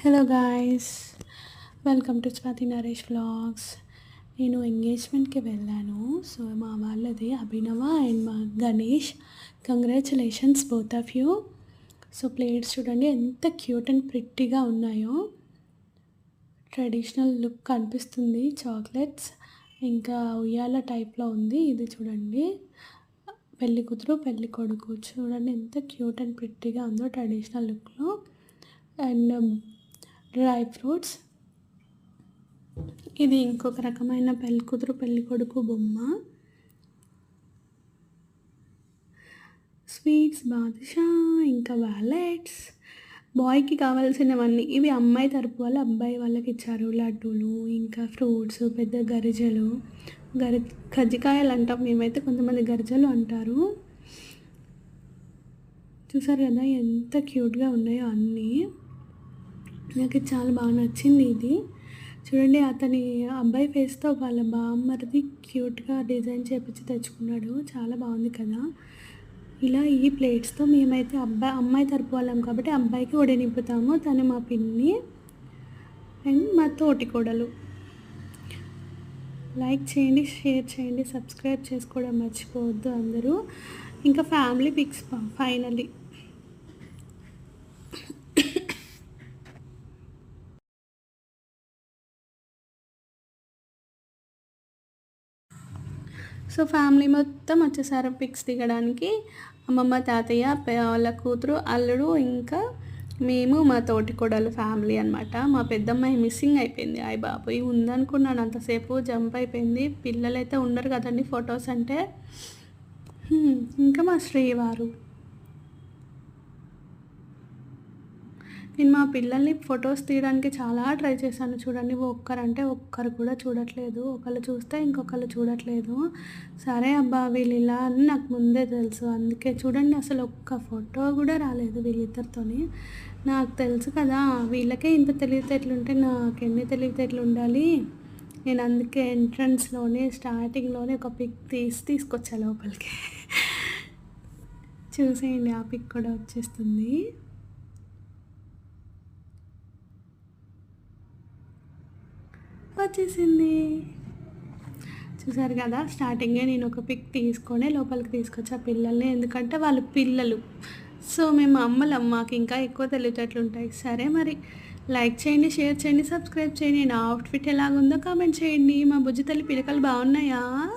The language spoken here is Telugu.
Hello guys, welcome to Swathi Naresh vlogs. నేను ఎంగేజ్మెంట్కి వెళ్ళాను. సో మా వాళ్ళది అభినవ అండ్ మా Ganesh. Congratulations both of you. So plates చూడండి ఎంత క్యూట్ అండ్ ప్రిట్టిగా ఉన్నాయో. ట్రెడిషనల్ లుక్ కనిపిస్తుంది. చాక్లెట్స్ ఇంకా ఉయ్యాల టైప్లో ఉంది. ఇది చూడండి, పెళ్లి కూతురు పెళ్లి కొడుకు చూడండి ఎంత క్యూట్ అండ్ ప్రిట్టిగా ఉందో ట్రెడిషనల్ లుక్లో. And dry fruits. ఇది ఇంకొక రకమైన పెళ్లి కూతురు పెళ్లి కొడుకు బొమ్మ. స్వీట్స్, బాదుషా, ఇంకా వ్యాలెట్స్. బాయ్కి కావాల్సినవన్నీ ఇవి అమ్మాయి తరపు వాళ్ళు అబ్బాయి వాళ్ళకి ఇచ్చారు. లడ్డూలు, ఇంకా ఫ్రూట్స్, పెద్ద గరిజలు, కజ్జికాయలు అంటాం మేమైతే, కొంతమంది గరిజలు అంటారు. చూసారు కదా ఎంత క్యూట్గా ఉన్నాయో అన్నీ. నాకు చాలా బాగా నచ్చింది ఇది. చూడండి, అతని అబ్బాయి ఫేస్తో వాళ్ళ బామ్మర్ది క్యూట్గా డిజైన్ చేపించి తెచ్చుకున్నాడు. చాలా బాగుంది కదా. ఇలా ఈ ప్లేట్స్తో మేమైతే అమ్మాయి తరపు వాళ్ళం కాబట్టి అబ్బాయికి ఒడి నింపుతాము. తను మా పిన్ని అండ్ మా తోటి కోడలు. లైక్ చేయండి, షేర్ చేయండి, సబ్స్క్రైబ్ చేసుకోవడం మర్చిపోవద్దు అందరూ. ఇంకా family pics finally. So family మొత్తం వచ్చేసారు పిక్స్ దిగడానికి. అమ్మమ్మ, తాతయ్య, వాళ్ళ కూతురు, అల్లుడు, ఇంకా మేము, మా తోటి కోడలు ఫ్యామిలీ అనమాట. మా పెద్దమ్మాయి మిస్సింగ్ అయిపోయింది. అయ్య బాబోయ్, ఉందనుకున్నాను, అంతసేపు జంప్ అయిపోయింది. పిల్లలైతే ఉండరు కదండి ఫొటోస్ అంటే. ఇంకా మా శ్రీవారు. నేను మా పిల్లల్ని ఫొటోస్ తీయడానికి చాలా ట్రై చేశాను. చూడండి, ఒక్కరంటే ఒక్కరు కూడా చూడట్లేదు. ఒకళ్ళు చూస్తే ఇంకొకళ్ళు చూడట్లేదు. సరే అబ్బా, వీళ్ళు ఇలా అని నాకు ముందే తెలుసు. అందుకే చూడండి, అసలు ఒక్క ఫోటో కూడా రాలేదు వీళ్ళిద్దరితోని. నాకు తెలుసు కదా, వీళ్ళకే ఇంత తెలివితేటలు ఉంటే నాకు ఎన్ని తెలివితేటలు ఉండాలి. నేను అందుకే ఎంట్రన్స్లోనే స్టార్టింగ్లోనే ఒక పిక్ తీసుకొచ్చా లోపలికి. చూసేయండి, ఆ పిక్ కూడా వచ్చేస్తుంది. వచ్చేసింది. చూసారు కదా, స్టార్టింగే నేను ఒక పిక్ తీసుకొని లోపలికి తీసుకొచ్చా పిల్లల్ని. ఎందుకంటే వాళ్ళు పిల్లలు. సో మేము అమ్మలం, మాకు ఇంకా ఎక్కువ తెలివితేటలు ఉంటాయి. సరే మరి, లైక్ చేయండి, షేర్ చేయండి, సబ్స్క్రైబ్ చేయండి. నా అవుట్ఫిట్ ఎలాగుందో కామెంట్ చేయండి. మా బుజ్జి తల్లి పిలకలు బాగున్నాయా?